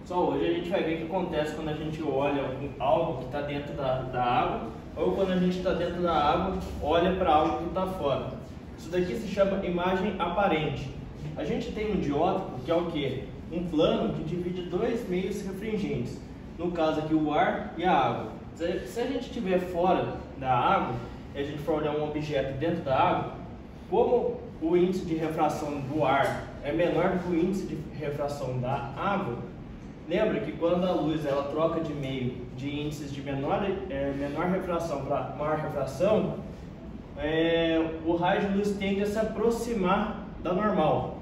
Só hoje a gente vai ver o que acontece quando a gente olha algo que está dentro da água, ou quando a gente está dentro da água, olha para algo que está fora. Isso daqui se chama imagem aparente. A gente tem um diótipo, que é o quê? Um plano que divide dois meios refringentes, no caso aqui o ar e a água. Se a gente estiver fora da água e a gente for olhar um objeto dentro da água, como o índice de refração do ar é menor do que o índice de refração da água, lembra que quando a luz ela troca de meio de índices de menor refração para maior refração, o raio de luz tende a se aproximar da normal.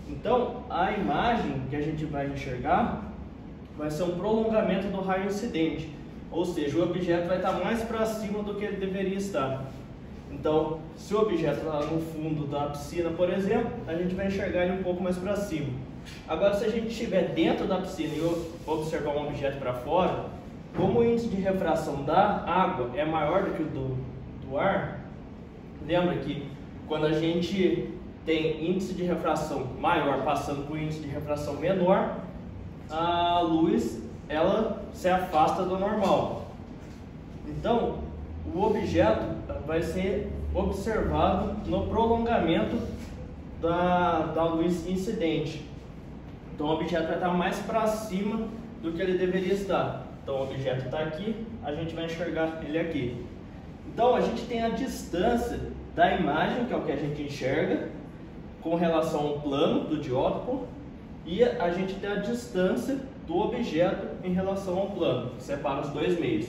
Então, a imagem que a gente vai enxergar vai ser um prolongamento do raio incidente, ou seja, o objeto vai estar mais para cima do que ele deveria estar. Então, se o objeto está no fundo da piscina, por exemplo, a gente vai enxergar ele um pouco mais para cima. Agora, se a gente estiver dentro da piscina e observar um objeto para fora, como o índice de refração da água é maior do que o do ar, lembra que quando a gente tem índice de refração maior passando por índice de refração menor, a luz ela se afasta do normal. Então, o objeto vai ser observado no prolongamento da luz incidente. Então, o objeto vai estar mais para cima do que ele deveria estar. Então, o objeto está aqui, a gente vai enxergar ele aqui. Então, a gente tem a distância da imagem, que é o que a gente enxerga, com relação ao plano do diótipo, e a gente tem a distância do objeto em relação ao plano, que separa os dois meios.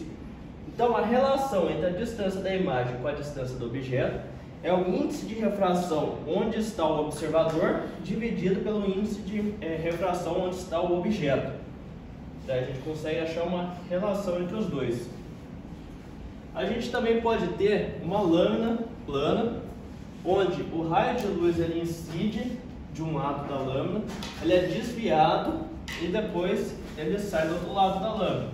Então, a relação entre a distância da imagem com a distância do objeto é o índice de refração onde está o observador dividido pelo índice de refração onde está o objeto. Daí a gente consegue achar uma relação entre os dois. A gente também pode ter uma lâmina plana, onde o raio de luz ele incide de um lado da lâmina, ele é desviado e depois ele sai do outro lado da lâmina.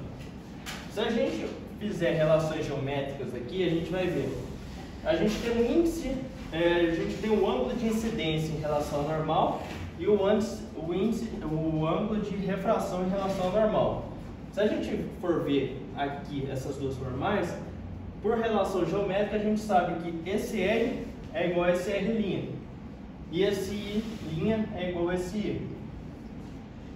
Se a gente fizer relações geométricas aqui, a gente vai ver. A gente tem um índice, a gente tem um ângulo de incidência em relação ao normal e o ângulo de refração em relação ao normal. Se a gente for ver aqui essas duas normais, por relação geométrica a gente sabe que esse R é igual a esse R', e esse I' é igual a esse I.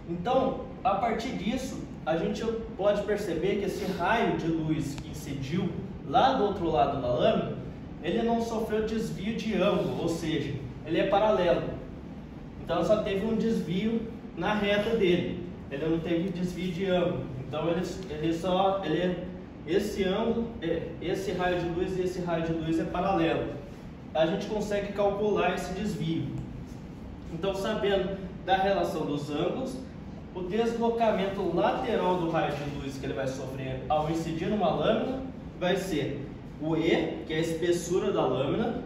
Então, a partir disso, a gente pode perceber que esse raio de luz que incidiu lá do outro lado da lâmina, ele não sofreu desvio de ângulo, ou seja, ele é paralelo. Então, só teve um desvio na reta dele, ele não teve desvio de ângulo. Então, esse raio de luz e esse raio de luz é paralelo. A gente consegue calcular esse desvio. Então, sabendo da relação dos ângulos, o deslocamento lateral do raio de luz que ele vai sofrer ao incidir numa lâmina vai ser o E, que é a espessura da lâmina,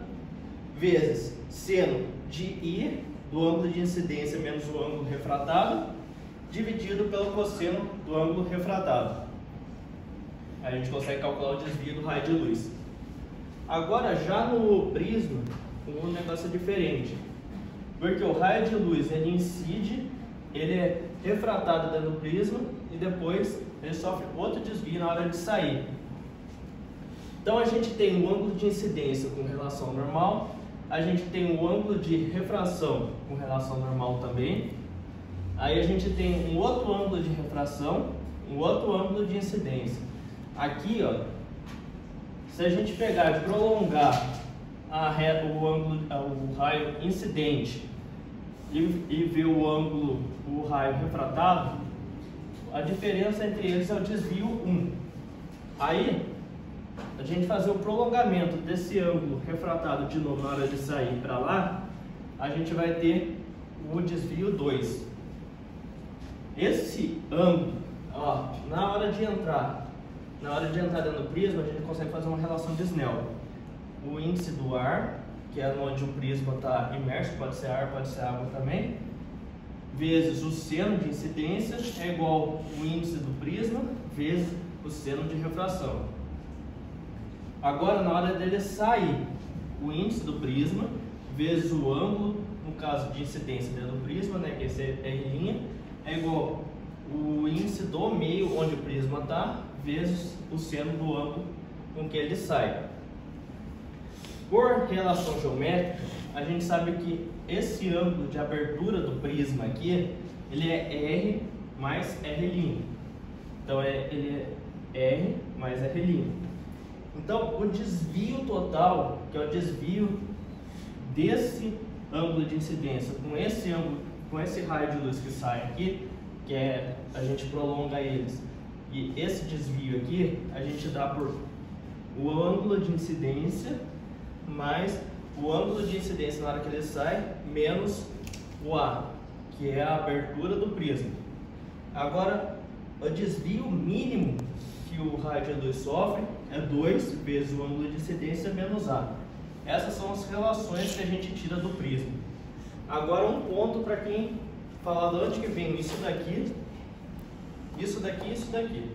vezes seno de I, do ângulo de incidência menos o ângulo refratado, dividido pelo cosseno do ângulo refratado. Aí a gente consegue calcular o desvio do raio de luz. Agora, já no prisma, o negócio é diferente, porque o raio de luz ele incide, ele é refratado dentro do prisma e depois ele sofre outro desvio na hora de sair. Então, a gente tem um ângulo de incidência com relação ao normal, a gente tem um ângulo de refração com relação ao normal também, aí a gente tem um outro ângulo de refração, um outro ângulo de incidência. Aqui, ó, se a gente pegar e prolongar o raio incidente e ver o raio refratado, a diferença entre eles é o desvio 1. Aí, a gente fazer o prolongamento desse ângulo refratado de novo na hora de sair para lá, a gente vai ter o desvio 2. Esse ângulo, ó, na hora de entrar dentro do prisma, a gente consegue fazer uma relação de Snell. O índice do ar, que é onde o prisma está imerso, pode ser ar, pode ser água também, vezes o seno de incidência é igual o índice do prisma vezes o seno de refração. Agora, na hora dele sair, o índice do prisma vezes o ângulo, no caso de incidência dentro do prisma, né, que esse R', é igual o índice do meio onde o prisma está vezes o seno do ângulo com que ele sai. Por relação geométrica, a gente sabe que esse ângulo de abertura do prisma aqui, ele é R mais R'. Então ele é R mais R'. Então o desvio total, que é o desvio desse ângulo de incidência com esse ângulo, com esse raio de luz que sai aqui, que é a gente prolonga eles, e esse desvio aqui a gente dá por o ângulo de incidência mais o ângulo de incidência na hora que ele sai menos o A, que é a abertura do prisma. Agora, o desvio mínimo que o raio de luz sofre é 2 vezes o ângulo de incidência menos A. Essas são as relações que a gente tira do prisma. Agora, um ponto para quem falar de onde que vem isso daqui, isso daqui e isso daqui.